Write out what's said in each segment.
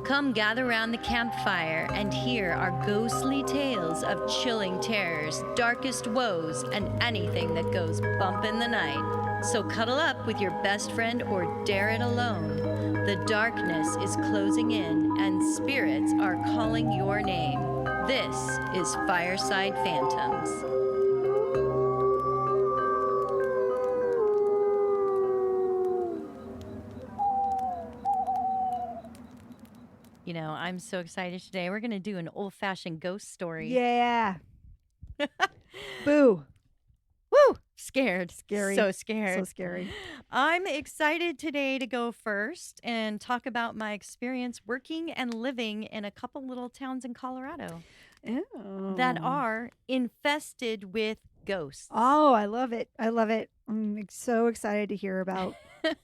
Come gather round the campfire and hear our ghostly tales of chilling terrors, darkest woes, and anything that goes bump in the night. So cuddle up with your best friend or dare it alone. The darkness is closing in and spirits are calling your name. This is Fireside Phantoms. You know, I'm so excited today. We're going to do an old-fashioned ghost story. Yeah. Boo. Woo! Scared. Scary. So scared. So scary. I'm excited today to go first and talk about my experience working and living in a couple little towns in Colorado that are infested with ghosts. Oh, I love it. I love it. I'm so excited to hear about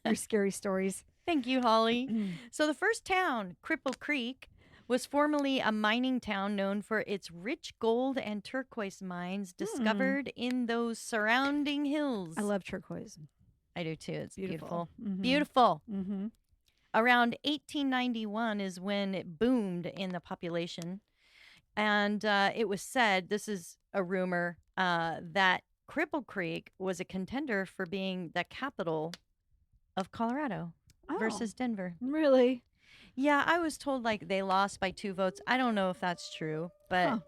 your scary stories. Thank you, Holly. So the first town, Cripple Creek, was formerly a mining town known for its rich gold and turquoise mines discovered in those surrounding hills. I love turquoise. I do too. It's beautiful. Mm-hmm. Beautiful. Mm-hmm. Around 1891 is when it boomed in the population. And it was said, this is a rumor, that Cripple Creek was a contender for being the capital of Colorado. Versus Denver. Really? Yeah, I was told like they lost by 2 votes. I don't know if that's true, but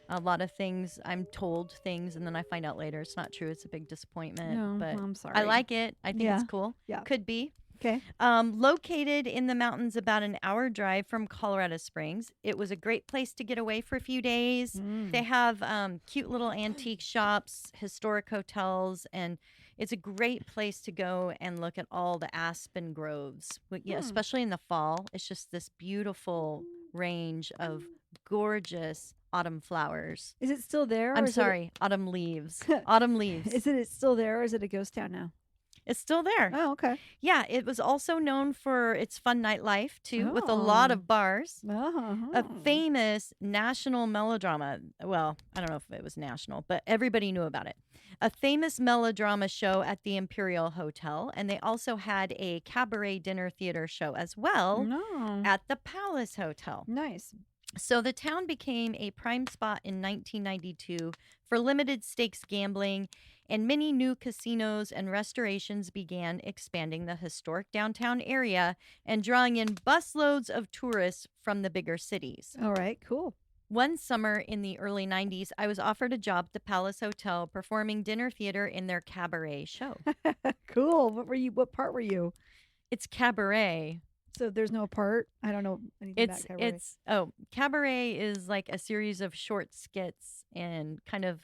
a lot of things, I'm told things and then I find out later it's not true. It's a big disappointment. No, but I'm sorry. I like it. I think it's cool. Yeah. Could be. Okay. Located in the mountains about an hour drive from Colorado Springs. It was a great place to get away for a few days. They have cute little antique shops, historic hotels, and it's a great place to go and look at all the aspen groves, especially in the fall. It's just this beautiful range of gorgeous autumn flowers. Is it still there? I'm sorry, autumn leaves. Autumn leaves. Is it still there or is it a ghost town now? It's still there. Oh, okay. Yeah, it was also known for its fun nightlife, too, with a lot of bars. A famous national melodrama. Well, I don't know if it was national, but everybody knew about it. A famous melodrama show at the Imperial Hotel, and they also had a cabaret dinner theater show as well at the Palace Hotel. Nice. So the town became a prime spot in 1992 for limited stakes gambling, and many new casinos and restorations began expanding the historic downtown area and drawing in busloads of tourists from the bigger cities. All right, cool. One summer in the early 90s, I was offered a job at the Palace Hotel performing dinner theater in their cabaret show. Cool. What part were you? It's cabaret. So there's no part? I don't know anything about cabaret. Cabaret is like a series of short skits and kind of,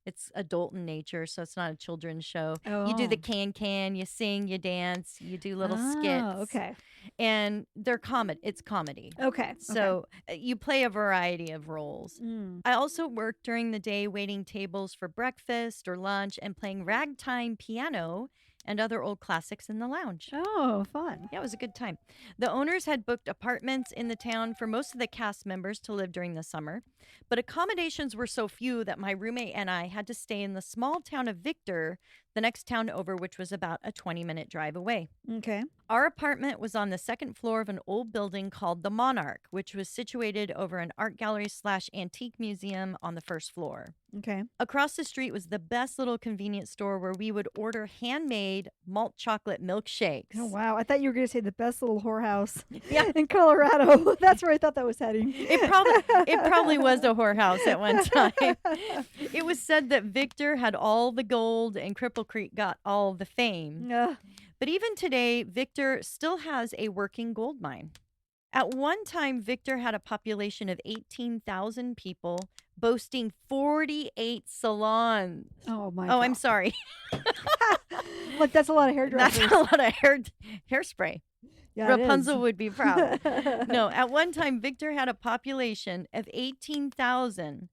it's adult in nature, so it's not a children's show. You do the can, you sing, you dance, you do little skits. Okay. And they're it's comedy. Okay. So you play a variety of roles. I also worked during the day waiting tables for breakfast or lunch and playing ragtime piano and other old classics in the lounge. Oh, fun. Yeah, it was a good time. The owners had booked apartments in the town for most of the cast members to live during the summer, but accommodations were so few that my roommate and I had to stay in the small town of Victor, the next town over, which was about a 20-minute drive away. Okay. Our apartment was on the second floor of an old building called the Monarch, which was situated over an art gallery / antique museum on the first floor. Okay. Across the street was the best little convenience store where we would order handmade malt chocolate milkshakes. Oh, wow. I thought you were going to say the best little whorehouse in Colorado. That's where I thought that was heading. It probably was a whorehouse at one time. It was said that Victor had all the gold and Cripple Creek got all the fame. But even today, Victor still has a working gold mine. At one time, Victor had a population of 18,000 people, boasting 48 salons. Oh, my God. Oh, I'm sorry. Look, that's a lot of hairdressers. That's a lot of hairspray. Yeah, Rapunzel would be proud. No, at one time, Victor had a population of 18,000,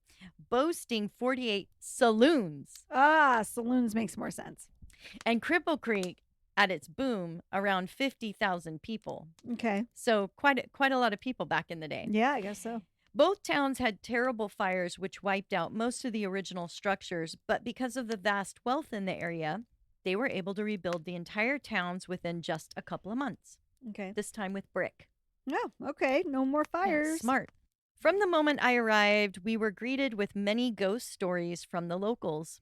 boasting 48 saloons. Saloons makes more sense. And Cripple Creek, at its boom, around 50,000 people. Okay. So quite a lot of people back in the day. Yeah, I guess so. Both towns had terrible fires which wiped out most of the original structures, but because of the vast wealth in the area, they were able to rebuild the entire towns within just a couple of months. Okay. This time with brick. Oh, okay. No more Yeah, fires. smart. From the moment I arrived, we were greeted with many ghost stories from the locals.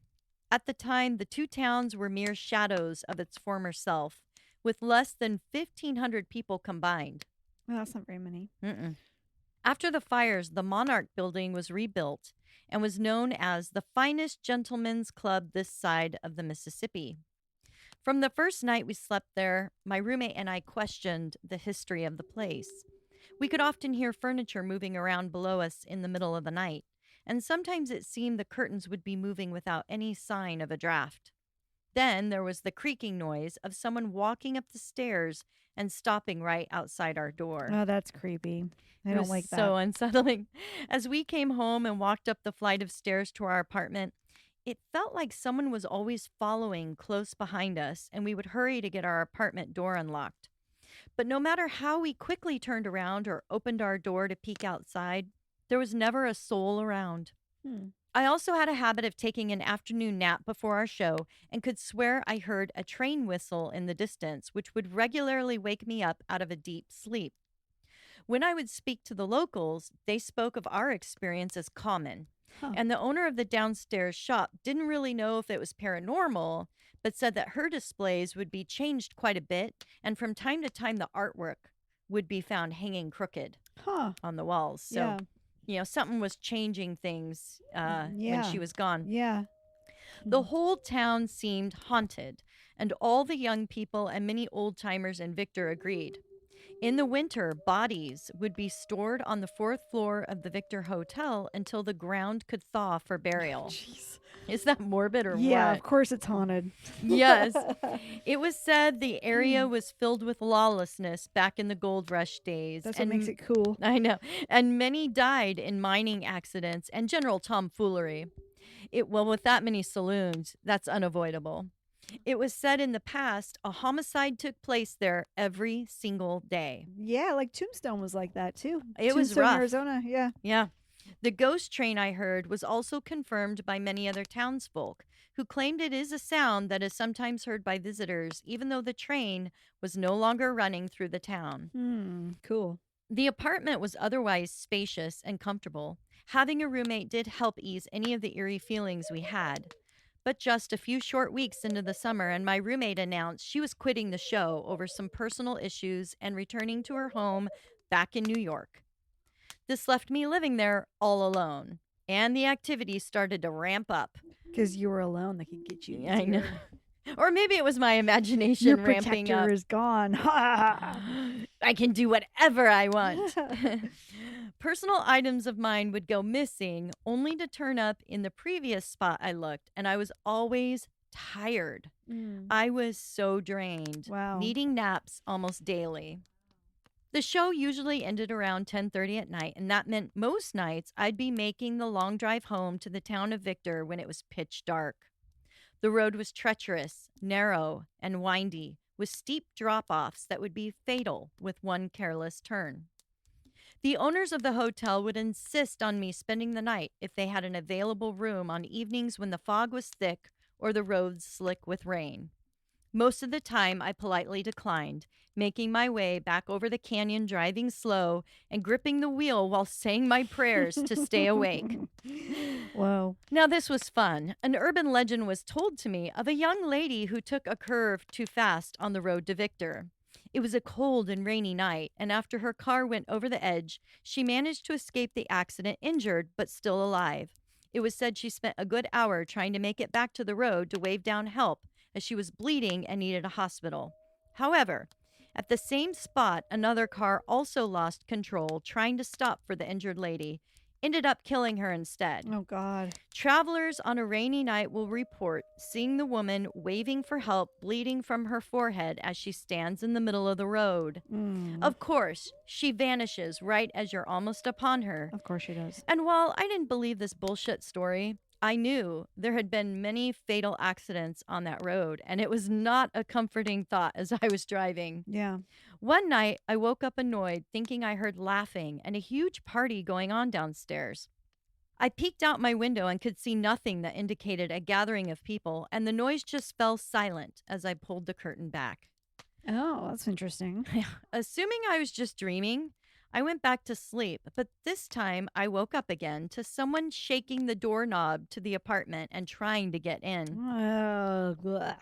At the time, the two towns were mere shadows of its former self, with less than 1,500 people combined. Well, that's not very many. Mm-mm. After the fires, the Monarch building was rebuilt and was known as the finest gentlemen's club this side of the Mississippi. From the first night we slept there, my roommate and I questioned the history of the place. We could often hear furniture moving around below us in the middle of the night, and sometimes it seemed the curtains would be moving without any sign of a draft. Then there was the creaking noise of someone walking up the stairs and stopping right outside our door. Oh, that's creepy. I It don't was like so that. unsettling. As we came home and walked up the flight of stairs to our apartment, it felt like someone was always following close behind us, and we would hurry to get our apartment door unlocked. But no matter how we quickly turned around or opened our door to peek outside, there was never a soul around. Hmm. I also had a habit of taking an afternoon nap before our show and could swear I heard a train whistle in the distance, which would regularly wake me up out of a deep sleep. When I would speak to the locals, they spoke of our experience as common. Huh. And the owner of the downstairs shop didn't really know if it was paranormal, but said that her displays would be changed quite a bit, and from time to time the artwork would be found hanging crooked Huh. on the walls. So, something was changing things when Yeah. she was gone. Yeah. The whole town seemed haunted, and all the young people and many old timers in Victor agreed. In the winter, bodies would be stored on the fourth floor of the Victor Hotel until the ground could thaw for burial. Jeez. Is that morbid or Yeah, what? of course it's haunted. Yes. It was said the area was filled with lawlessness back in the gold rush days. That's what makes it cool. I know. And many died in mining accidents and general tomfoolery. With that many saloons, that's unavoidable. It was said in the past a homicide took place there every single day. Yeah, like Tombstone was like that too. It was Tombstone, rough. Arizona. Yeah. Yeah. The ghost train I heard was also confirmed by many other townsfolk who claimed it is a sound that is sometimes heard by visitors, even though the train was no longer running through the town. Cool. The apartment was otherwise spacious and comfortable. Having a roommate did help ease any of the eerie feelings we had. But just a few short weeks into the summer, and my roommate announced she was quitting the show over some personal issues and returning to her home back in New York. This left me living there all alone, and the activity started to ramp up. Because you were alone, they could get you. Yeah, I know. Or maybe it was my imagination Your ramping protector up. is gone. I can do whatever I want. Personal items of mine would go missing only to turn up in the previous spot I looked, and I was always tired. I was so drained, Wow. needing naps almost daily. The show usually ended around 10:30 at night, and that meant most nights I'd be making the long drive home to the town of Victor when it was pitch dark. The road was treacherous, narrow, and windy, with steep drop-offs that would be fatal with one careless turn. The owners of the hotel would insist on me spending the night if they had an available room on evenings when the fog was thick or the roads slick with rain. Most of the time, I politely declined, making my way back over the canyon, driving slow and gripping the wheel while saying my prayers to stay awake. Whoa. Now, this was fun. An urban legend was told to me of a young lady who took a curve too fast on the road to Victor. It was a cold and rainy night, and after her car went over the edge, she managed to escape the accident injured but still alive. It was said she spent a good hour trying to make it back to the road to wave down help as she was bleeding and needed a hospital. However, at the same spot, another car also lost control trying to stop for the injured lady, ended up killing her instead. Oh, God. Travelers on a rainy night will report seeing the woman waving for help, bleeding from her forehead as she stands in the middle of the road. Of course, she vanishes right as you're almost upon her. Of course she does. And while I didn't believe this bullshit story, I knew there had been many fatal accidents on that road, and it was not a comforting thought as I was driving. Yeah. One night, I woke up annoyed, thinking I heard laughing and a huge party going on downstairs. I peeked out my window and could see nothing that indicated a gathering of people, and the noise just fell silent as I pulled the curtain back. Oh, that's interesting. Assuming I was just dreaming, I went back to sleep, but this time I woke up again to someone shaking the doorknob to the apartment and trying to get in. Oh, bleh.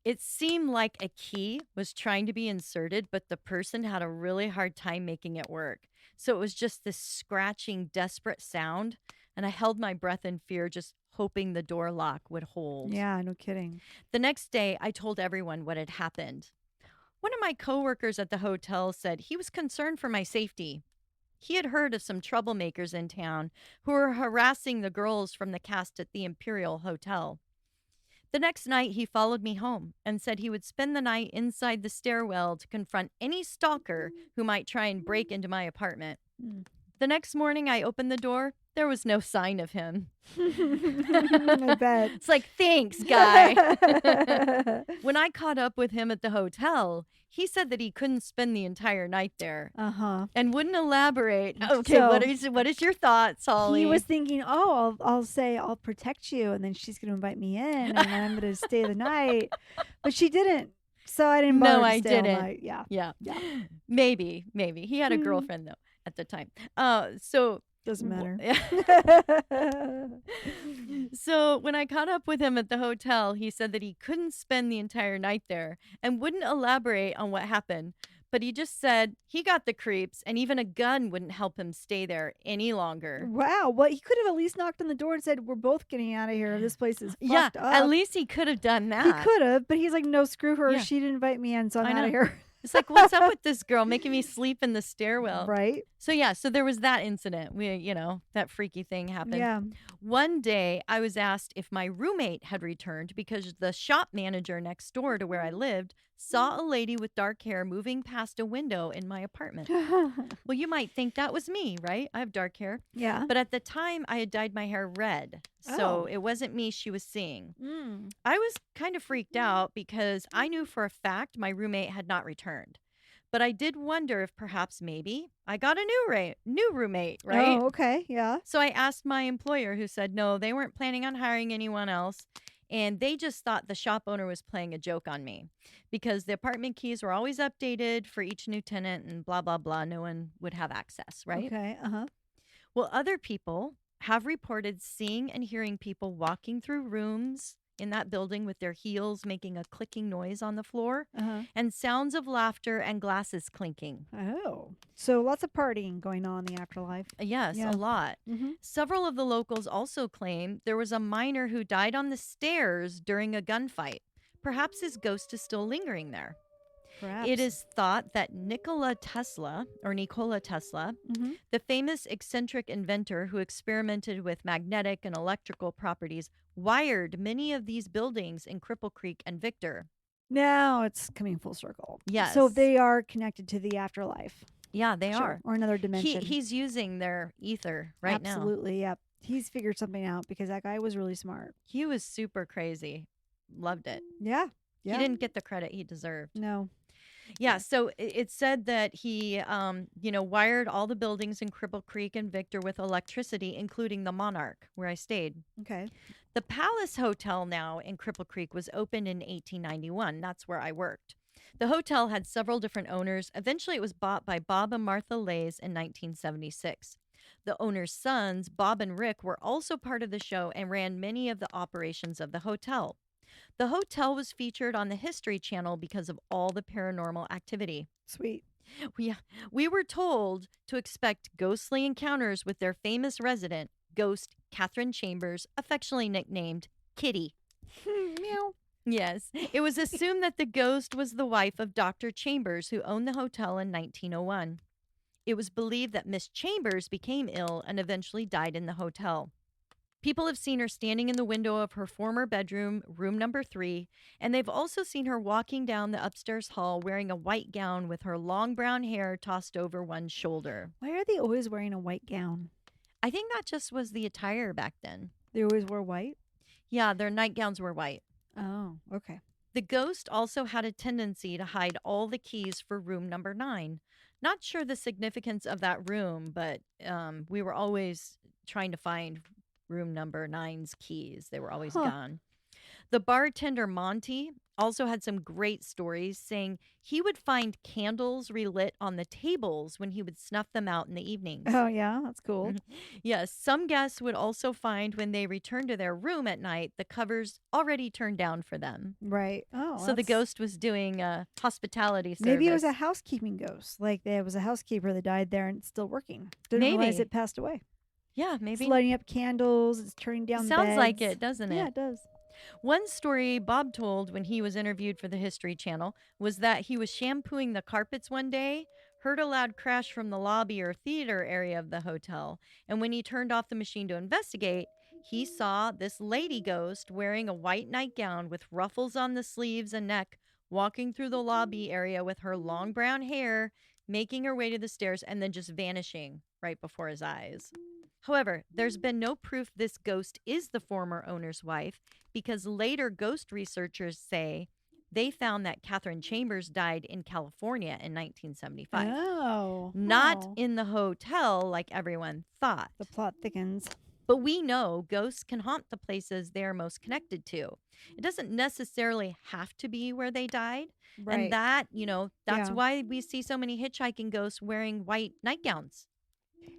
It seemed like a key was trying to be inserted, but the person had a really hard time making it work. So it was just this scratching, desperate sound, and I held my breath in fear, just hoping the door lock would hold. Yeah, no kidding. The next day, I told everyone what had happened. One of my coworkers at the hotel said he was concerned for my safety. He had heard of some troublemakers in town who were harassing the girls from the cast at the Imperial Hotel. The next night, he followed me home and said he would spend the night inside the stairwell to confront any stalker who might try and break into my apartment. Mm. The next morning, I opened the door. There was no sign of him. I bet. It's like, thanks, guy. When I caught up with him at the hotel, he said that he couldn't spend the entire night there Uh-huh. and wouldn't elaborate. Okay, So- what is your thoughts, Holly? He was thinking, oh, I'll say I'll protect you, and then she's going to invite me in, and then I'm going to stay the night. But she didn't. So I didn't bother No, to I stay all didn't. night. Yeah. Yeah. Yeah. Maybe. He had a girlfriend, though, at the time. So Doesn't matter. So when I caught up with him at the hotel, he said that he couldn't spend the entire night there and wouldn't elaborate on what happened. But he just said he got the creeps and even a gun wouldn't help him stay there any longer. Wow. Well, he could have at least knocked on the door and said, "We're both getting out of here. This place is Yeah, fucked up." at least he could have done he that. could have, but he's like, "No, screw her. Yeah. She didn't invite me in, so I'm I out know. of here." It's like, what's up with this girl making me sleep in the stairwell? Right? So there was that incident. That freaky thing happened. Yeah. One day, I was asked if my roommate had returned because the shop manager next door to where I lived saw a lady with dark hair moving past a window in my apartment. Well, you might think that was me, right? I have dark hair. Yeah. But at the time, I had dyed my hair red. Oh. So it wasn't me she was seeing. Mm. I was kind of freaked out because I knew for a fact my roommate had not returned. But I did wonder if perhaps maybe I got a new roommate, right? Oh, okay. Yeah. So I asked my employer, who said no, they weren't planning on hiring anyone else. And they just thought the shop owner was playing a joke on me because the apartment keys were always updated for each new tenant and blah, blah, blah. No one would have access, right? Okay. Uh-huh. Well, other people have reported seeing and hearing people walking through rooms in that building with their heels making a clicking noise on the floor Uh-huh. and sounds of laughter and glasses clinking. Oh. So lots of partying going on in the afterlife. Yes, Yeah. a lot. Mm-hmm. Several of the locals also claim there was a miner who died on the stairs during a gunfight. Perhaps his ghost is still lingering there. Perhaps. It is thought that Nikola Tesla, Mm-hmm. the famous eccentric inventor who experimented with magnetic and electrical properties, wired many of these buildings in Cripple Creek and Victor. Now it's coming full circle. Yes. So they are connected to the afterlife. Yeah, they Sure. are. Or another dimension. He's using their ether right now. Absolutely. Yep. He's figured something out because that guy was really smart. He was super crazy. Loved it. Yeah. Yeah. He didn't get the credit he deserved. No. Yeah, so it said that he, wired all the buildings in Cripple Creek and Victor with electricity, including the Monarch, where I stayed. Okay. The Palace Hotel now in Cripple Creek was opened in 1891. That's where I worked. The hotel had several different owners. Eventually, it was bought by Bob and Martha Lays in 1976. The owner's sons, Bob and Rick, were also part of the show and ran many of the operations of the hotel. The hotel was featured on the History Channel because of all the paranormal activity. Sweet. We were told to expect ghostly encounters with their famous resident, ghost Catherine Chambers, affectionately nicknamed Kitty. Meow. Yes, it was assumed that the ghost was the wife of Dr. Chambers, who owned the hotel in 1901. It was believed that Miss Chambers became ill and eventually died in the hotel. People have seen her standing in the window of her former bedroom, room number 3, and they've also seen her walking down the upstairs hall wearing a white gown with her long brown hair tossed over one shoulder. Why are they always wearing a white gown? I think that just was the attire back then. They always wore white? Yeah, their nightgowns were white. Oh, okay. The ghost also had a tendency to hide all the keys for room number 9. Not sure the significance of that room, but we were always trying to find room number 9's keys. They were always gone. The bartender Monty also had some great stories, saying he would find candles relit on the tables when he would snuff them out in the evenings. Oh, yeah. That's cool. Yes, some guests would also find when they returned to their room at night, the covers already turned down for them. Right. Oh, So the ghost was doing hospitality service. maybe it was a housekeeping ghost. Like there was a housekeeper that died there and it's still working. Didn't realize Maybe. it passed away. Yeah, maybe. It's lighting up candles. It's turning down Sounds like beds. it, doesn't it? Yeah, it does. One story Bob told when he was interviewed for the History Channel was that he was shampooing the carpets one day, heard a loud crash from the lobby or theater area of the hotel, and when he turned off the machine to investigate, he saw this lady ghost wearing a white nightgown with ruffles on the sleeves and neck, walking through the lobby area with her long brown hair, making her way to the stairs, and then just vanishing right before his eyes. However, there's been no proof this ghost is the former owner's wife because later ghost researchers say they found that Catherine Chambers died in California in 1975. Oh. Not in the hotel like everyone thought. The plot thickens. But we know ghosts can haunt the places they are most connected to. It doesn't necessarily have to be where they died. Right. And that, that's Yeah. why we see so many hitchhiking ghosts wearing white nightgowns.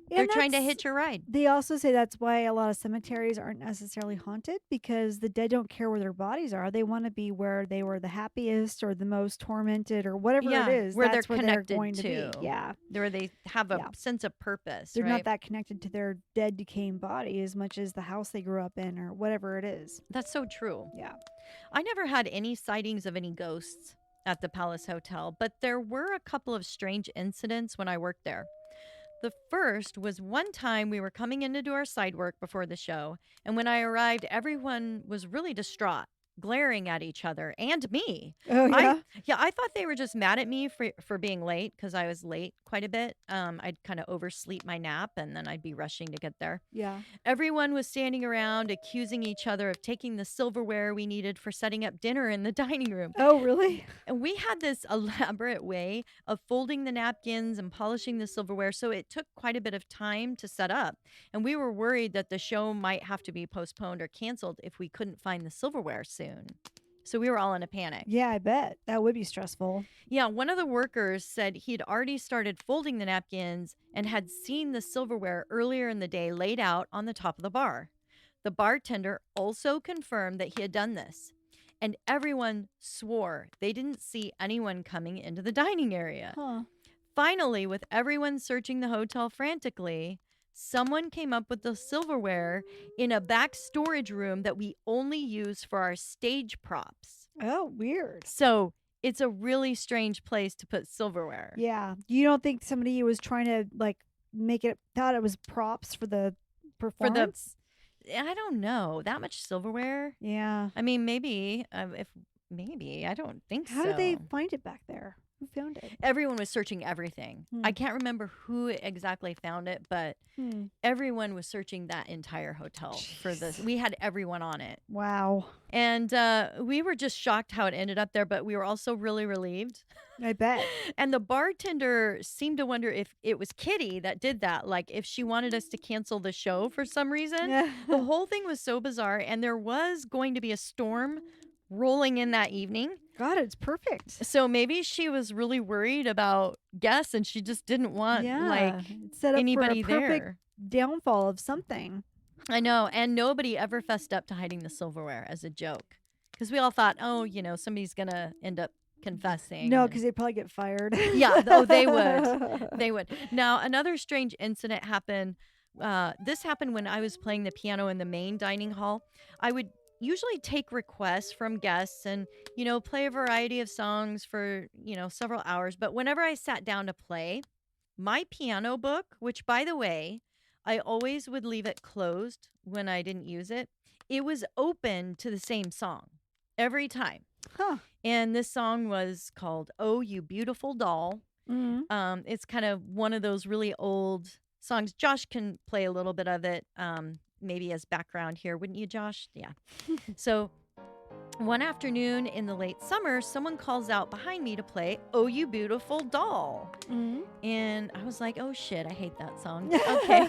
And They're trying to that's- hitch a ride. They also say that's why a lot of cemeteries aren't necessarily haunted because the dead don't care where their bodies are. They want to be where they were the happiest or the most tormented or whatever Yeah, it is. where that's they're where connected they're going to to. be. Yeah. Where they have a Yeah. sense of purpose. They're right? not that connected to their dead, decaying body as much as the house they grew up in or whatever it is. That's so true. Yeah. I never had any sightings of any ghosts at the Palace Hotel, but there were a couple of strange incidents when I worked there. The first was one time we were coming in to do our side work before the show, and when I arrived, everyone was really distraught, glaring at each other and me. Oh, yeah. I thought they were just mad at me for being late because I was late quite a bit. I'd kind of oversleep my nap and then I'd be rushing to get there. Yeah. Everyone was standing around accusing each other of taking the silverware we needed for setting up dinner in the dining room. Oh, really? And we had this elaborate way of folding the napkins and polishing the silverware, so it took quite a bit of time to set up. And we were worried that the show might have to be postponed or canceled if we couldn't find the silverware soon. So we were all in a panic. Yeah, I bet. That would be stressful. Yeah, one of the workers said he'd already started folding the napkins and had seen the silverware earlier in the day laid out on the top of the bar. The bartender also confirmed that he had done this. And everyone swore they didn't see anyone coming into the dining area. Huh. Finally, with everyone searching the hotel frantically, someone came up with the silverware in a back storage room that we only use for our stage props. Oh, weird. So it's a really strange place to put silverware. Yeah. You don't think somebody was trying to thought it was props for the performance? I don't know. That much silverware? Yeah. I mean, maybe. I don't think How so. did they find it back there? Who found it? Everyone was searching everything. Hmm. I can't remember who exactly found it, but everyone was searching that entire hotel for this. We had everyone on it. Wow. And we were just shocked how it ended up there, but we were also really relieved. I bet. And the bartender seemed to wonder if it was Kitty that did that, like if she wanted us to cancel the show for some reason. The whole thing was so bizarre, and there was going to be a storm rolling in that evening. God, it's perfect. So maybe she was really worried about guests and she just didn't want set up anybody for a perfect there. downfall of something. I know. And nobody ever fessed up to hiding the silverware as a joke. Because we all thought, somebody's going to end up confessing. No, because they'd probably get fired. Yeah. They would. They would. Now, another strange incident happened. This happened when I was playing the piano in the main dining hall. I would usually take requests from guests and, play a variety of songs for, several hours. But whenever I sat down to play, my piano book, which, by the way, I always would leave it closed when I didn't use it, it was open to the same song every time. Huh. And this song was called Oh, You Beautiful Doll. Mm-hmm. It's kind of one of those really old songs. Josh can play a little bit of it. Maybe as background here, wouldn't you, Josh? Yeah. So One afternoon in the late summer, someone calls out behind me to play "Oh You Beautiful Doll." Mm. And I was like, oh shit, I hate that song. Okay.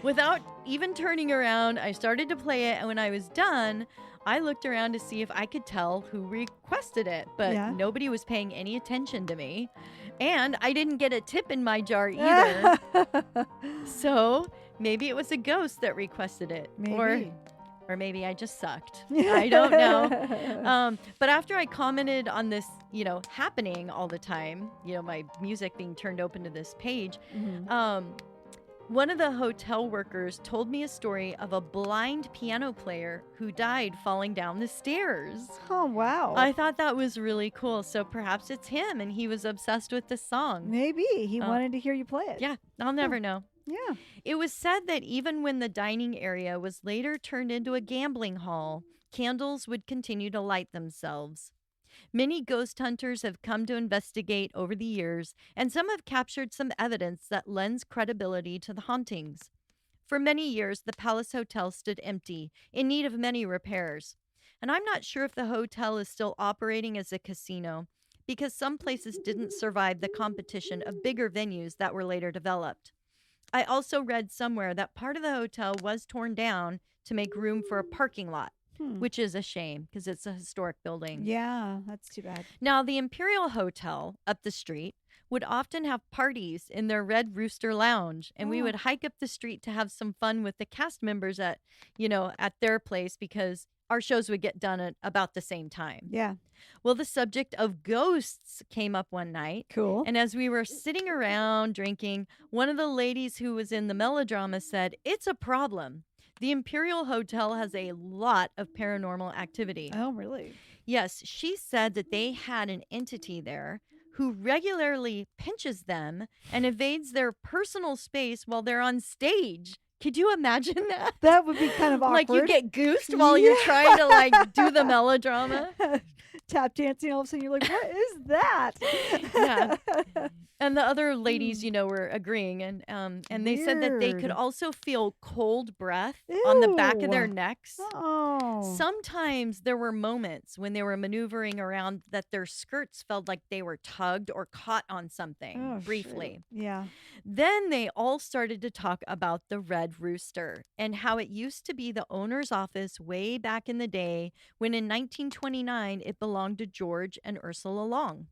Without even turning around, I started to play it. And when I was done, I looked around to see if I could tell who requested it. But Yeah. nobody was paying any attention to me. And I didn't get a tip in my jar either. So maybe it was a ghost that requested it. Maybe. Or maybe I just sucked. I don't know. But after I commented on this, happening all the time, my music being turned open to this page, Mhm. one of the hotel workers told me a story of a blind piano player who died falling down the stairs. Oh, wow. I thought that was really cool. So perhaps it's him and he was obsessed with the song. Maybe he wanted to hear you play it. Yeah, I'll never know. Yeah. It was said that even when the dining area was later turned into a gambling hall, candles would continue to light themselves. Many ghost hunters have come to investigate over the years, and some have captured some evidence that lends credibility to the hauntings. For many years, the Palace Hotel stood empty, in need of many repairs. And I'm not sure if the hotel is still operating as a casino, because some places didn't survive the competition of bigger venues that were later developed. I also read somewhere that part of the hotel was torn down to make room for a parking lot, which is a shame because it's a historic building. Yeah, that's too bad. Now, the Imperial Hotel up the street would often have parties in their Red Rooster Lounge, and we would hike up the street to have some fun with the cast members at their place because our shows would get done at about the same time. Yeah. Well, the subject of ghosts came up one night. Cool. And as we were sitting around drinking, one of the ladies who was in the melodrama said, "It's a problem. The Imperial Hotel has a lot of paranormal activity." Oh, really? Yes, she said that they had an entity there who regularly pinches them and invades their personal space while they're on stage. Could you imagine that? That would be kind of awkward. Like you get goosed while you're trying to do the melodrama. Tap dancing, all of a sudden you're like, what is that? Yeah. And the other ladies, were agreeing, and they said that they could Weird. also feel cold breath on the back of their Ew. necks. Oh. Sometimes there were moments when they were maneuvering around that their skirts felt like they were tugged or caught on something Oh, briefly. shoot. Yeah. Then they all started to talk about the Red Rooster and how it used to be the owner's office way back in the day when in 1929 it belonged to George and Ursula Long.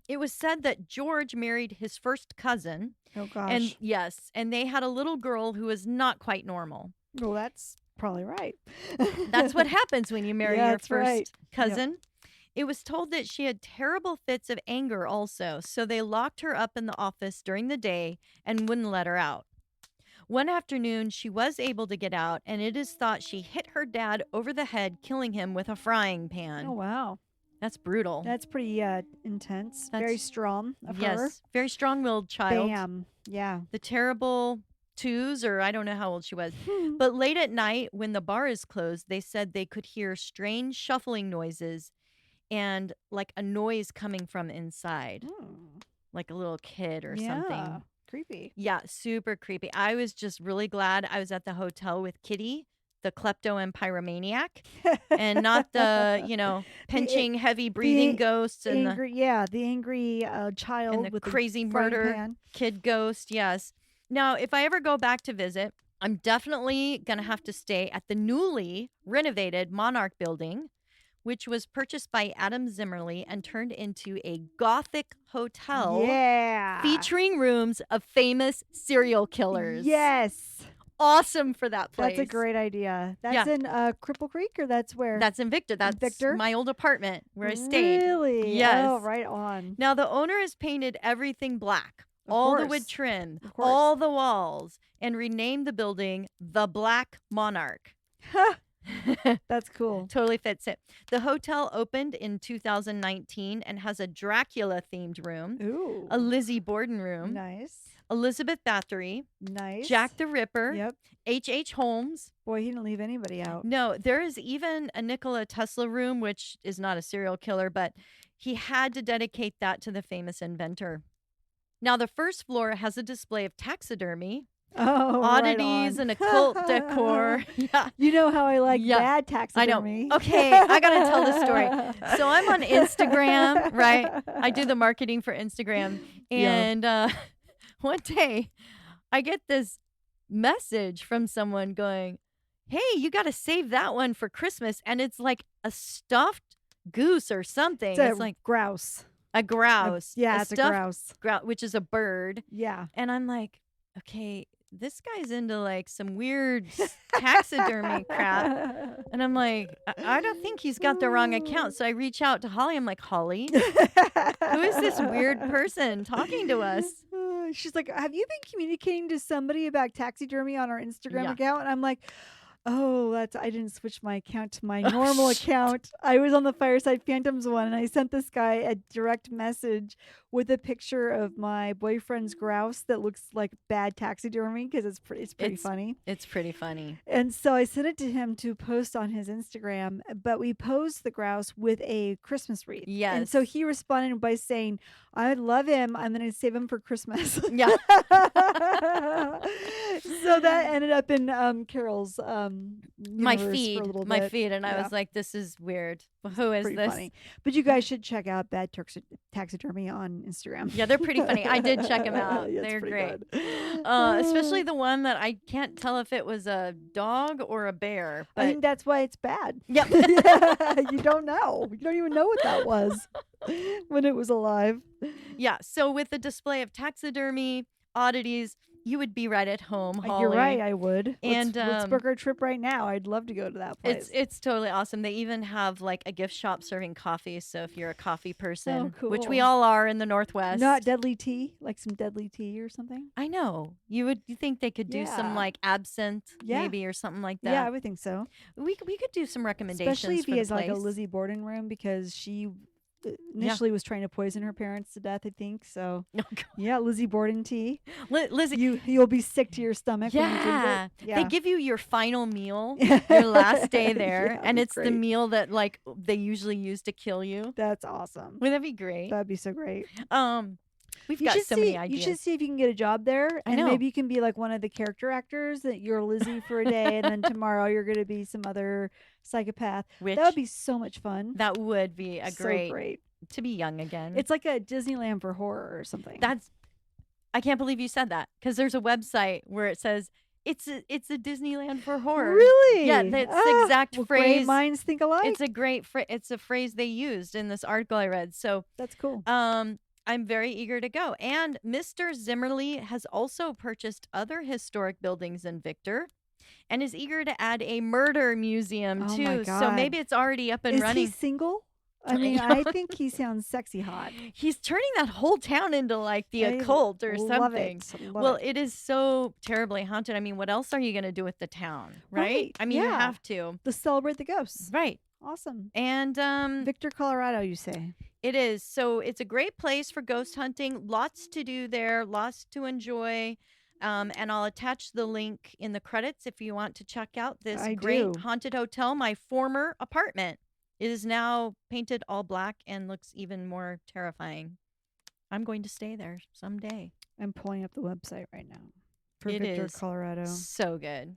It was said that George married his first cousin. Oh, gosh. And yes, and they had a little girl who was not quite normal. Well, that's probably right. That's what happens when you marry Yeah, your that's first right. cousin. It was told that she had terrible fits of anger also, so they locked her up in the office during the day and wouldn't let her out. One afternoon, she was able to get out, and it is thought she hit her dad over the head, killing him with a frying pan. Oh, wow. That's brutal. That's pretty intense. Very That's- strong of her. Yes, very strong-willed child. Bam. Yeah. The terrible twos, or I don't know how old she was. But late at night, when the bar is closed, they said they could hear strange shuffling noises and like a noise coming from inside, like a little kid or something. Creepy. Yeah, super creepy. I was just really glad I was at the hotel with Kitty, the klepto and pyromaniac, and not the, pinching, heavy breathing ghosts and angry, the angry child the with crazy the frying murder pan. kid ghost. Yes. Now, if I ever go back to visit, I'm definitely going to have to stay at the newly renovated Monarch building, which was purchased by Adam Zimmerly and turned into a Gothic hotel Yeah. featuring rooms of famous serial killers. Yes. Awesome for that place. That's a great idea. That's in Cripple Creek, or that's where? That's in Victor. That's Victor? my old apartment where I stayed. Really? Yes. Oh, right on. Now, the owner has painted everything black. Of All the course. wood trim, Of course. all the walls, and renamed the building the Black Monarch. That's cool. Totally fits it. The hotel opened in 2019 and has a Dracula-themed room, Ooh. a Lizzie Borden room, Nice. Elizabeth Bathory, Nice. Jack the Ripper, Yep. H.H. Holmes. Boy, he didn't leave anybody out. No, there is even a Nikola Tesla room, which is not a serial killer, but he had to dedicate that to the famous inventor. Now, the first floor has a display of taxidermy. Oh, right oddities on. and occult decor. Yeah. You know how I like Yeah. bad I know. taxidermy. Okay, I got to tell the story. So I'm on Instagram, right? I do the marketing for Instagram. Yeah. And one day I get this message from someone going, "Hey, you got to save that one for Christmas." And it's like a stuffed goose or something. It's It's a like grouse. a grouse. Yeah, it's a stuffed grouse. grouse, which is a bird. Yeah. And I'm like, okay, this guy's into like some weird taxidermy crap. And I'm like, I don't think he's got the wrong account. So I reach out to Holly. I'm like, Holly, who is this weird person talking to us? She's like, have you been communicating to somebody about taxidermy on our Instagram Yeah. account? And I'm like, oh, I didn't switch my account to my normal account. I was on the Fireside Phantoms one, and I sent this guy a direct message with a picture of my boyfriend's grouse that looks like bad taxidermy because it's pretty funny. It's pretty funny. And so I sent it to him to post on his Instagram, but we posed the grouse with a Christmas wreath. Yes. And so he responded by saying, I love him. I'm going to save him for Christmas. Yeah. So that ended up in Carol's my universe feed. for a little My bit. feed. And I Yeah. was like, this is weird. Who is Pretty this? funny. But you guys should check out Bad Taxidermy on Instagram. Yeah, they're pretty funny. I did check them out. Yeah, it's They're pretty great. good. Especially the one that I can't tell if it was a dog or a bear. But I think that's why it's bad. Yep. You don't know. You don't even know what that was when it was alive. Yeah. So with the display of taxidermy, oddities, you would be right at home, Holly. You're right. I would. And, let's book our trip right now. I'd love to go to that place. It's totally awesome. They even have like a gift shop serving coffee. So if you're a coffee person, which we cool. all are in the Northwest. Not deadly tea, like some deadly tea or something. I know. You think they could do some Yeah. like absinthe Yeah. maybe or something like that. Yeah, I would think so. We could do some recommendations. Especially if for he the has like a place. Lizzie Borden room because she initially was trying to poison her parents to death, I think. So Oh, God. yeah, Lizzie Borden tea. Lizzie, You'll be sick to your stomach when you drink yeah. it. Yeah. They give you your final meal, your last day there, Yeah, and that's it's the great. meal that like they usually use to kill you. That's awesome. Wouldn't that be great? That'd be so great. We've You got should so see, many ideas. You should see if you can get a job there, I and know. maybe you can be like one of the character actors. That you're Lizzie for a day, and then tomorrow you're going to be some other psychopath. Which That would be so much fun. that would be a So great to be young again. It's like a Disneyland for horror or something. I can't believe you said that because there's a website where it says it's a Disneyland for horror. Really? Yeah, that's the exact well, phrase. Great minds think alike. It's a great it's a phrase they used in this article I read. So That's cool. I'm very eager to go. And Mr. Zimmerly has also purchased other historic buildings in Victor and is eager to add a murder museum Oh too. my So God. maybe it's already up and Is running. he single? I mean, know. I think he sounds sexy hot. He's turning that whole town into like the I occult or love something. it. Well, it is so terribly haunted. I mean, what else are you going to do with the town, right? Right, I mean, you yeah. have to. To celebrate the ghosts. Right. Awesome. And Victor, Colorado, you say? it is. So it's a great place for ghost hunting. Lots to do there, lots to enjoy. And I'll attach the link in the credits if you want to check out this I great do. haunted hotel, my former apartment. It is now painted all black and looks even more terrifying. I'm going to stay there someday. I'm pulling up the website right now for It Victor, is Colorado. So good.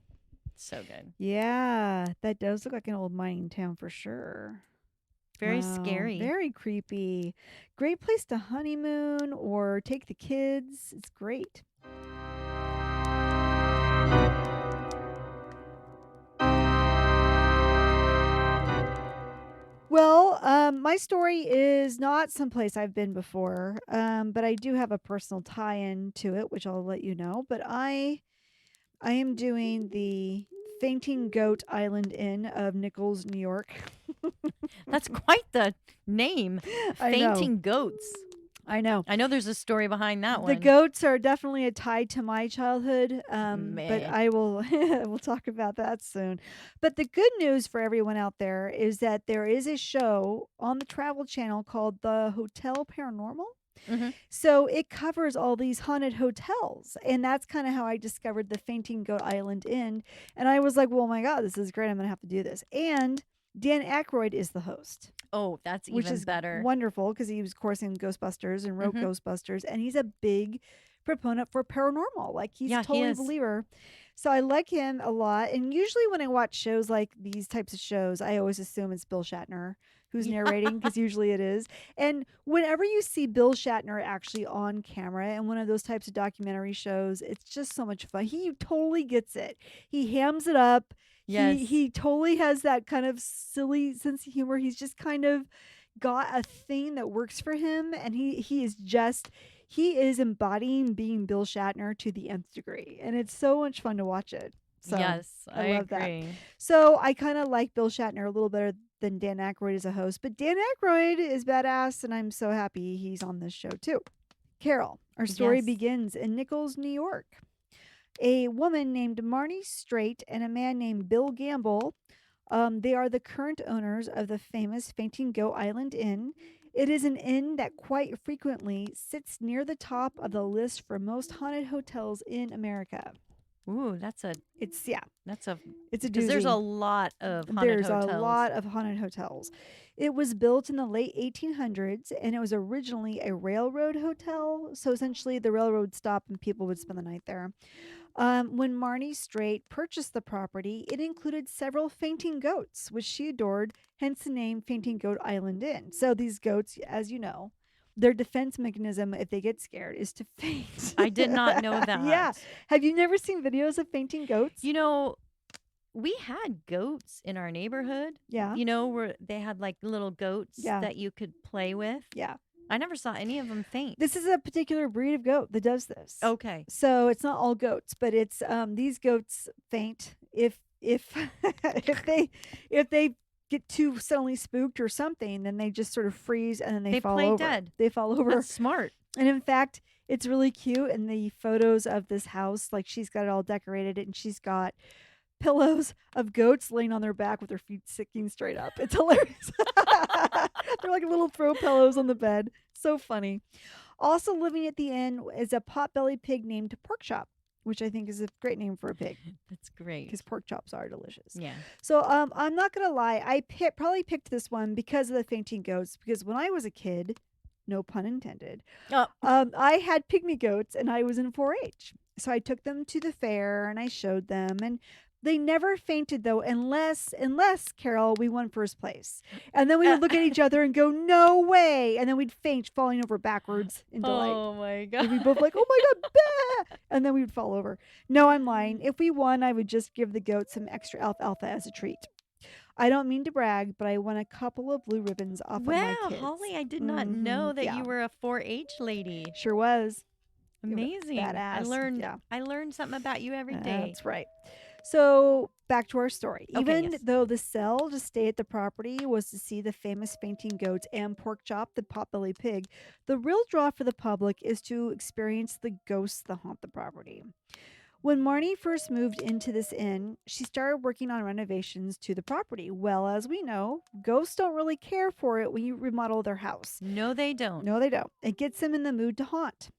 So good. Yeah, that does look like an old mining town for sure. Very Wow, scary. Very creepy. Great place to honeymoon or take the kids. It's great. Well, my story is not someplace I've been before, but I do have a personal tie-in to it, which I'll let you know. But I am doing the Fainting Goat Island Inn of Nichols, New York. That's quite the name. I know. Fainting goats. I know. I know there's a story behind that The one. goats are definitely a tie to my childhood, but Meh. I will we'll talk about that soon. But the good news for everyone out there is that there is a show on the Travel Channel called The Hotel Paranormal. Mhm. So it covers all these haunted hotels, and that's kind of how I discovered the Fainting Goat Island Inn. And I was like, "Well, my God, this is great! I'm gonna have to do this." And Dan Aykroyd is the host. Oh, that's Which even is better. wonderful because he was, of course, in Ghostbusters and wrote Mhm. Ghostbusters, and he's a big proponent for paranormal. Like he's Yeah, he totally a is. believer. So I like him a lot. And usually when I watch shows like these types of shows, I always assume it's Bill Shatner who's Yeah. narrating, because usually it is. And whenever you see Bill Shatner actually on camera in one of those types of documentary shows, it's just so much fun. He totally gets it. He hams it up. Yes. He totally has that kind of silly sense of humor. He's just kind of got a thing that works for him, and he is embodying being Bill Shatner to the nth degree, and it's so much fun to watch it. So yes, I love agree. that. So I kind of like Bill Shatner a little better than Dan Aykroyd as a host, but Dan Aykroyd is badass, and I'm so happy he's on this show too. Carol, our story Yes. begins in Nichols, New York. A woman named Marnie Straight and a man named Bill Gamble. They are the current owners of the famous Fainting Goat Island Inn. It is an inn that quite frequently sits near the top of the list for most haunted hotels in America. Ooh, that's a It's doozy. doozy. There's a lot of haunted There's hotels. a lot of haunted hotels. It was built in the late 1800s, and it was originally a railroad hotel. So essentially, the railroad stopped and people would spend the night there. When Marnie Straight purchased the property, it included several fainting goats, which she adored, hence the name Fainting Goat Island Inn. So these goats, as you know, their defense mechanism, if they get scared, is to faint. I did not know that. Yeah. Have you never seen videos of fainting goats? You know, we had goats in our neighborhood. Yeah. You know, where they had like little goats that you could play with. Yeah. I never saw any of them faint. This is a particular breed of goat that does this. Okay. So it's not all goats, but it's these goats faint if if they get too suddenly spooked or something, then they just sort of freeze and then they fall play over. dead. They fall over. That's smart. And in fact, it's really cute in the photos of this house. Like she's got it all decorated, and she's got pillows of goats laying on their back with their feet sticking straight up. It's hilarious. They're like little throw pillows on the bed. So funny. Also living at the inn is a potbelly pig named Pork Chop, which I think is a great name for a pig. That's great. Because pork chops are delicious. Yeah. So I'm not going to lie. I probably picked this one because of the fainting goats. Because when I was a kid, no pun intended, I had pygmy goats and I was in 4-H. So I took them to the fair and I showed them, and they never fainted though, unless Carol, we won first place. And then we would look at each other and go, no way. And then we'd faint, falling over backwards in delight. Oh my God. And we'd both like, oh my God, bah! And then we would fall over. No, I'm lying. If we won, I would just give the goats some extra alfalfa as a treat. I don't mean to brag, but I won a couple of blue ribbons off of my kids. Wow, Holly, I did not know that you were a 4-H lady. Sure was. Amazing. Badass. I learned something about you every day. That's right. So back to our story. Okay, Even though the sell to stay at the property was to see the famous fainting goats and Pork Chop, the potbelly pig, the real draw for the public is to experience the ghosts that haunt the property. When Marnie first moved into this inn, she started working on renovations to the property. Well, as we know, ghosts don't really care for it when you remodel their house. No, they don't. No, they don't. It gets them in the mood to haunt.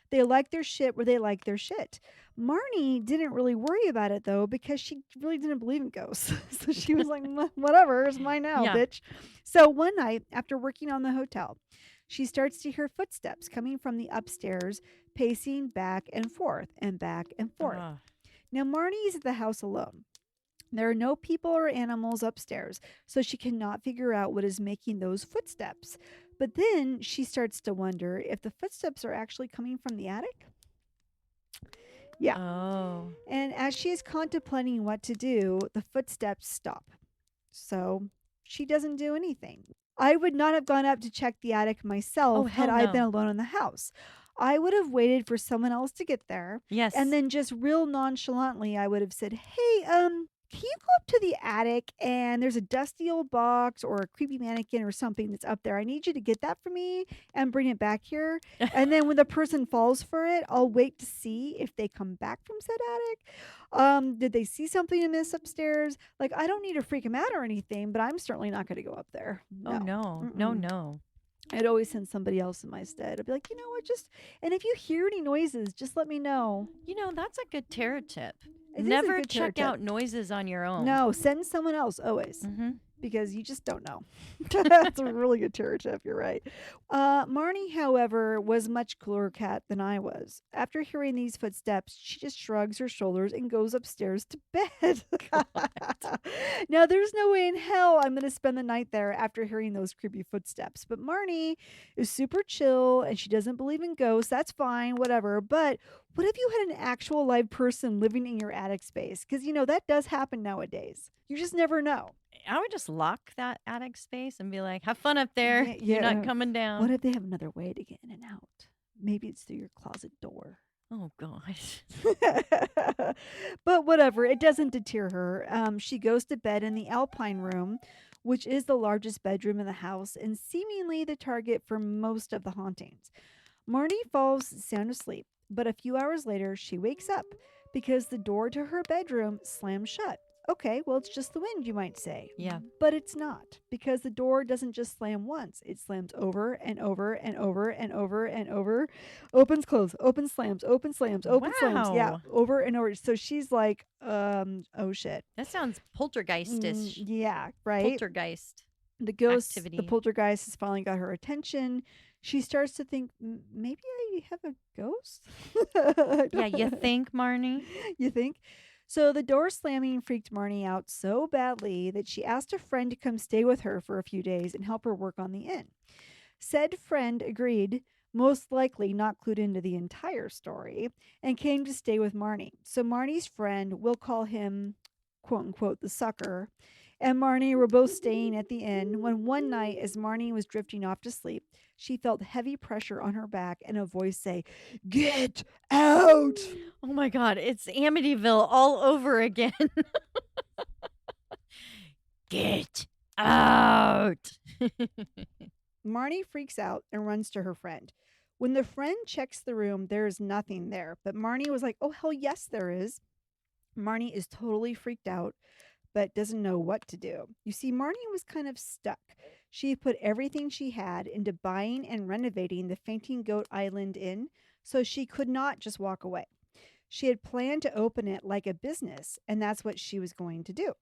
They like their shit where they like their shit. Marnie didn't really worry about it, though, because she really didn't believe in ghosts. So she was like, whatever, it's mine now, bitch. So one night, after working on the hotel, she starts to hear footsteps coming from the upstairs, pacing back and forth and back and forth. Now, Marnie is at the house alone. There are no people or animals upstairs, so she cannot figure out what is making those footsteps. But then she starts to wonder if the footsteps are actually coming from the attic. Yeah. Oh. And as she is contemplating what to do, the footsteps stop. So she doesn't do anything. I would not have gone up to check the attic myself had I been alone in the house. I would have waited for someone else to get there. Yes. And then just real nonchalantly, I would have said, hey, can you go up to the attic and there's a dusty old box or a creepy mannequin or something that's up there. I need you to get that for me and bring it back here. And then when the person falls for it, I'll wait to see if they come back from said attic. Did they see something amiss upstairs? Like, I don't need to freak them out or anything, but I'm certainly not going to go up there. No. Oh, no. Mm-mm. No. I'd always send somebody else in my stead. I'd be like, you know what, and if you hear any noises, just let me know. You know, that's a good terror tip. It is a Never good terror check tip. out noises on your own. No, send someone else always. Mm-hmm. because you just don't know. That's a really good terror tip. You're right. Marnie, however, was much cooler cat than I was. After hearing these footsteps, she just shrugs her shoulders and goes upstairs to bed. Now, there's no way in hell I'm going to spend the night there after hearing those creepy footsteps. But Marnie is super chill and she doesn't believe in ghosts. That's fine, whatever. But what if you had an actual live person living in your attic space? Because, that does happen nowadays. You just never know. I would just lock that attic space and be like, have fun up there. Yeah, You're not coming down. What if they have another way to get in and out? Maybe it's through your closet door. Oh, gosh. But whatever, it doesn't deter her. She goes to bed in the Alpine room, which is the largest bedroom in the house and seemingly the target for most of the hauntings. Marnie falls sound asleep, but a few hours later, she wakes up because the door to her bedroom slams shut. Okay, well, it's just the wind, you might say. Yeah. But it's not, because the door doesn't just slam once. It slams over and over and over and over and over. Opens, closes, opens, slams, opens, slams, opens, slams. Yeah, over and over. So she's like, oh shit. That sounds poltergeistish. Yeah, right? Poltergeist. The ghost, activity. the poltergeist has finally got her attention. She starts to think, maybe I have a ghost? Yeah, you think, Marnie? You think? So the door slamming freaked Marnie out so badly that she asked a friend to come stay with her for a few days and help her work on the inn. Said friend agreed, most likely not clued into the entire story, and came to stay with Marnie. So Marnie's friend, we'll call him, quote unquote, the sucker, and Marnie were both staying at the inn when one night, as Marnie was drifting off to sleep, she felt heavy pressure on her back and a voice say, "Get out!" Oh my God, it's Amityville all over again. Get out! Marnie freaks out and runs to her friend. When the friend checks the room, there is nothing there. But Marnie was like, oh, hell yes, there is. Marnie is totally freaked out, but doesn't know what to do. You see, Marnie was kind of stuck. She put everything she had into buying and renovating the Fainting Goat Island Inn, so she could not just walk away. She had planned to open it like a business, and that's what she was going to do.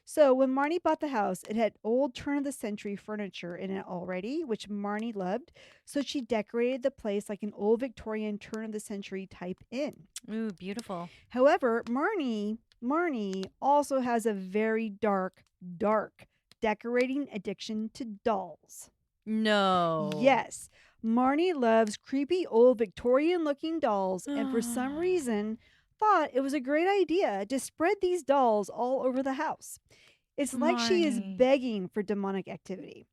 So when Marnie bought the house, it had old turn-of-the-century furniture in it already, which Marnie loved, so she decorated the place like an old Victorian turn-of-the-century type inn. Ooh, beautiful. However, Marnie also has a very dark decorating addiction to dolls. No. Yes. Marnie loves creepy old Victorian-looking dolls, and for some reason thought it was a great idea to spread these dolls all over the house. It's like she is begging for demonic activity.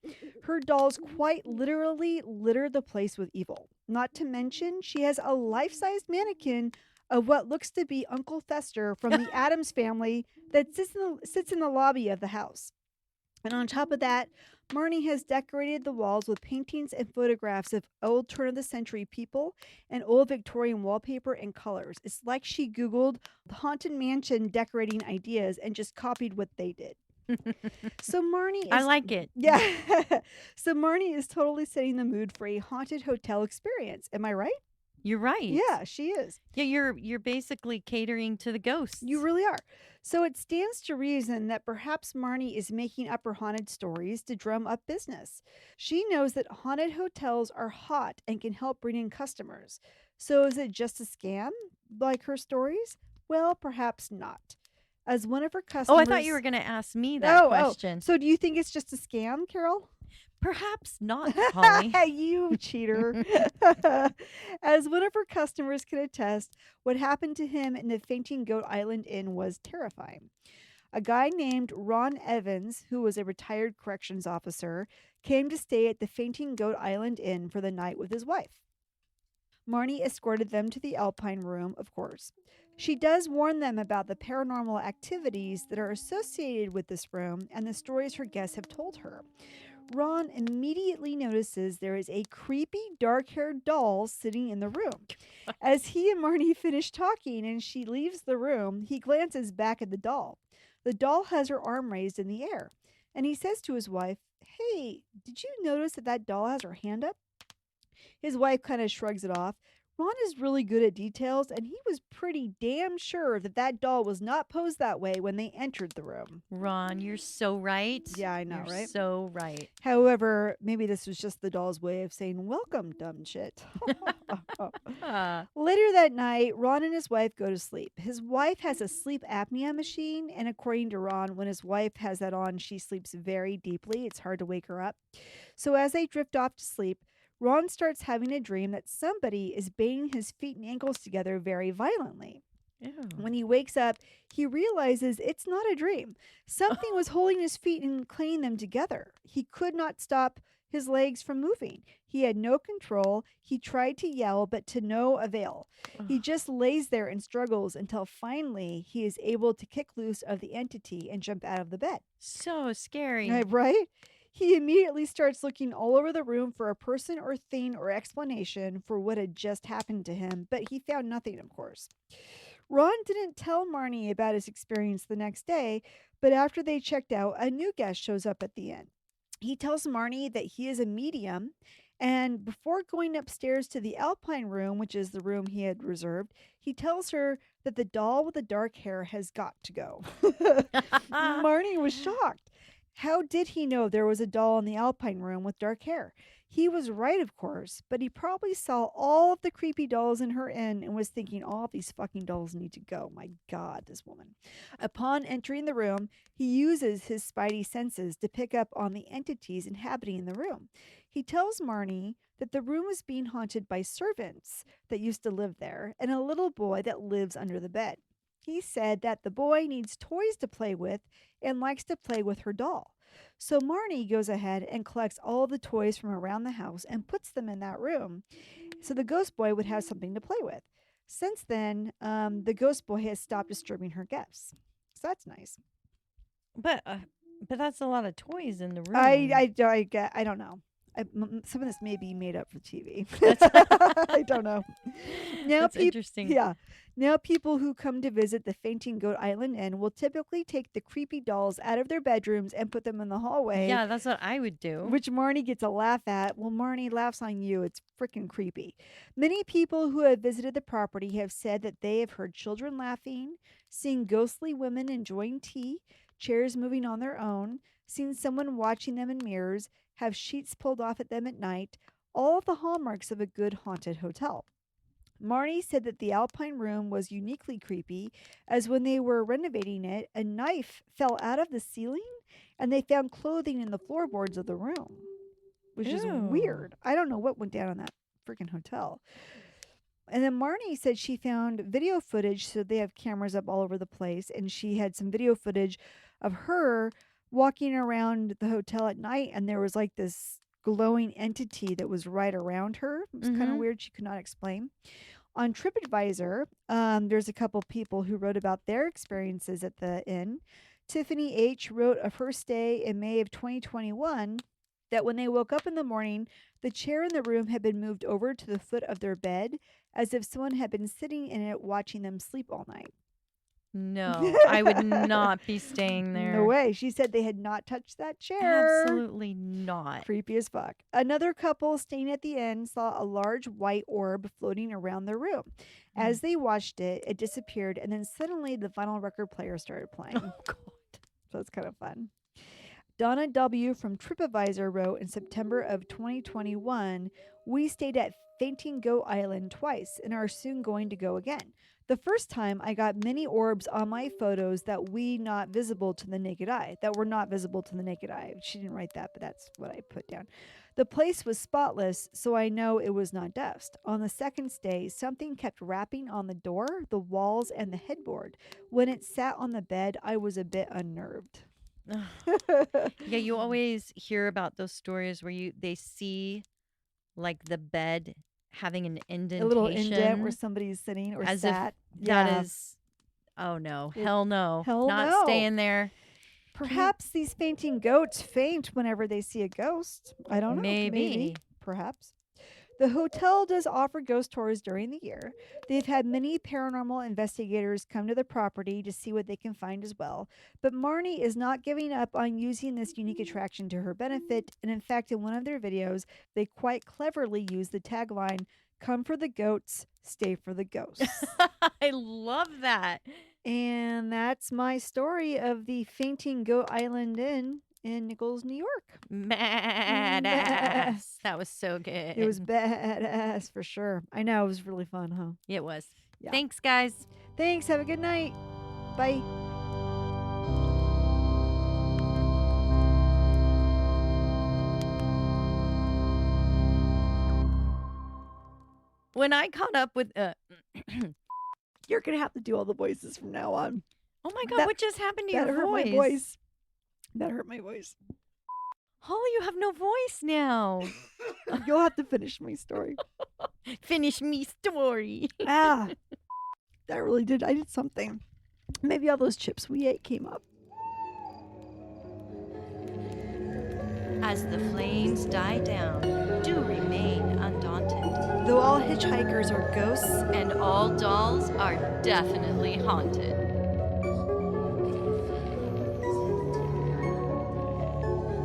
Her dolls quite literally litter the place with evil. Not to mention, she has a life-sized mannequin of what looks to be Uncle Fester from the Addams Family that sits in the lobby of the house. And on top of that, Marnie has decorated the walls with paintings and photographs of old turn-of-the-century people and old Victorian wallpaper and colors. It's like she Googled Haunted Mansion decorating ideas and just copied what they did. So Marnie is... I like it. Yeah. So Marnie is totally setting the mood for a haunted hotel experience. Am I right? You're right. Yeah, she is. Yeah, you're basically catering to the ghosts. You really are. So it stands to reason that perhaps Marnie is making up her haunted stories to drum up business. She knows that haunted hotels are hot and can help bring in customers. So is it just a scam, like her stories? Well, perhaps not. As one of her customers... Oh, I thought you were going to ask me that question. So do you think it's just a scam, Carol? Perhaps not, Holly. You cheater. As one of her customers can attest, what happened to him in the Fainting Goat Island Inn was terrifying. A guy named Ron Evans, who was a retired corrections officer, came to stay at the Fainting Goat Island Inn for the night with his wife. Marnie escorted them to the Alpine room, of course. She does warn them about the paranormal activities that are associated with this room and the stories her guests have told her. Ron immediately notices there is a creepy dark-haired doll sitting in the room. As he and Marnie finish talking and she leaves the room, he glances back at the doll. The doll has her arm raised in the air, and he says to his wife, "Hey, did you notice that doll has her hand up?" His wife kind of shrugs it off. Ron is really good at details, and he was pretty damn sure that that doll was not posed that way when they entered the room. Ron, you're so right. Yeah, I know, You're right? so right. However, maybe this was just the doll's way of saying, welcome, dumb shit. Later that night, Ron and his wife go to sleep. His wife has a sleep apnea machine, and according to Ron, when his wife has that on, she sleeps very deeply. It's hard to wake her up. So as they drift off to sleep, Ron starts having a dream that somebody is banging his feet and ankles together very violently. Ew. When he wakes up, he realizes it's not a dream. Something was holding his feet and clanging them together. He could not stop his legs from moving. He had no control. He tried to yell, but to no avail. He just lays there and struggles until finally he is able to kick loose of the entity and jump out of the bed. So scary. Right? He immediately starts looking all over the room for a person or thing or explanation for what had just happened to him, but he found nothing, of course. Ron didn't tell Marnie about his experience the next day, but after they checked out, a new guest shows up at the inn. He tells Marnie that he is a medium, and before going upstairs to the Alpine room, which is the room he had reserved, he tells her that the doll with the dark hair has got to go. Marnie was shocked. How did he know there was a doll in the Alpine room with dark hair? He was right, of course, but he probably saw all of the creepy dolls in her inn and was thinking, all of these fucking dolls need to go. My God, this woman. Upon entering the room, he uses his spidey senses to pick up on the entities inhabiting the room. He tells Marnie that the room is being haunted by servants that used to live there and a little boy that lives under the bed. He said that the boy needs toys to play with and likes to play with her doll. So Marnie goes ahead and collects all the toys from around the house and puts them in that room so the ghost boy would have something to play with. Since then, the ghost boy has stopped disturbing her guests. So that's nice. But that's a lot of toys in the room. I don't know. Some of this may be made up for TV. I don't know. Now, That's interesting. Yeah. Now, people who come to visit the Fainting Goat Island Inn will typically take the creepy dolls out of their bedrooms and put them in the hallway. Yeah, that's what I would do. Which Marnie gets a laugh at. Well, Marnie laughs on you. It's freaking creepy. Many people who have visited the property have said that they have heard children laughing, seen ghostly women enjoying tea, chairs moving on their own, seen someone watching them in mirrors, have sheets pulled off at them at night, all the hallmarks of a good haunted hotel. Marnie said that the Alpine room was uniquely creepy, as when they were renovating it, a knife fell out of the ceiling and they found clothing in the floorboards of the room, which is weird. I don't know what went down in that freaking hotel. And then Marnie said she found video footage, so they have cameras up all over the place, and she had some video footage of her walking around the hotel at night, and there was like this glowing entity that was right around her. It was kind of weird. She could not explain. On TripAdvisor, there's a couple people who wrote about their experiences at the inn. Tiffany H. wrote of her stay in May of 2021 that when they woke up in the morning, the chair in the room had been moved over to the foot of their bed as if someone had been sitting in it watching them sleep all night. No, I would not be staying there. No way. She said they had not touched that chair. Absolutely not. Creepy as fuck. Another couple staying at the inn saw a large white orb floating around their room. As they watched it, it disappeared, and then suddenly the vinyl record player started playing. Oh, God. So it's kind of fun. Donna W. from TripAdvisor wrote in September of 2021, "We stayed at Fainting Goat Island twice and are soon going to go again. The first time I got many orbs on my photos that were not visible to the naked eye. She didn't write that, but that's what I put down. The place was spotless, so I know it was not dust. On the second stay, something kept rapping on the door, the walls, and the headboard. When it sat on the bed, I was a bit unnerved." Yeah, you always hear about those stories where they see like the bed having an indentation. A little indent where somebody's sitting or as sat. If that is, oh no, hell no. Hell not no. staying there. Perhaps these fainting goats faint whenever they see a ghost. I don't know. Maybe. Perhaps. The hotel does offer ghost tours during the year. They've had many paranormal investigators come to the property to see what they can find as well. But Marnie is not giving up on using this unique attraction to her benefit. And in fact, in one of their videos, they quite cleverly use the tagline, Come for the goats, stay for the ghosts. I love that. And that's my story of the Fainting Goat Island Inn in Nichols, New York. Badass. That was so good. It was badass for sure. I know, it was really fun, huh? It was. Yeah. Thanks, guys. Thanks. Have a good night. Bye. When I caught up with You're going to have to do all the voices from now on. oh my God, That- what just happened to That your hurt voice? my voice. That hurt my voice. Holly, you have no voice now. You'll have to finish my story. Finish me story. Ah, that really did. I did something. Maybe all those chips we ate came up. As the flames die down, do remain undaunted. Though all hitchhikers are ghosts, And all dolls are definitely haunted.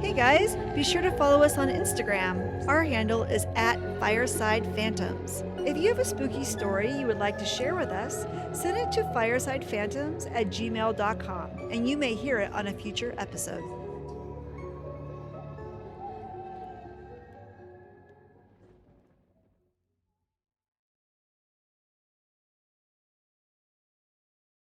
hey guys, be sure to follow us on Instagram. Our handle is @FiresidePhantoms. If you have a spooky story you would like to share with us, send it to firesidephantoms@gmail.com and you may hear it on a future episode.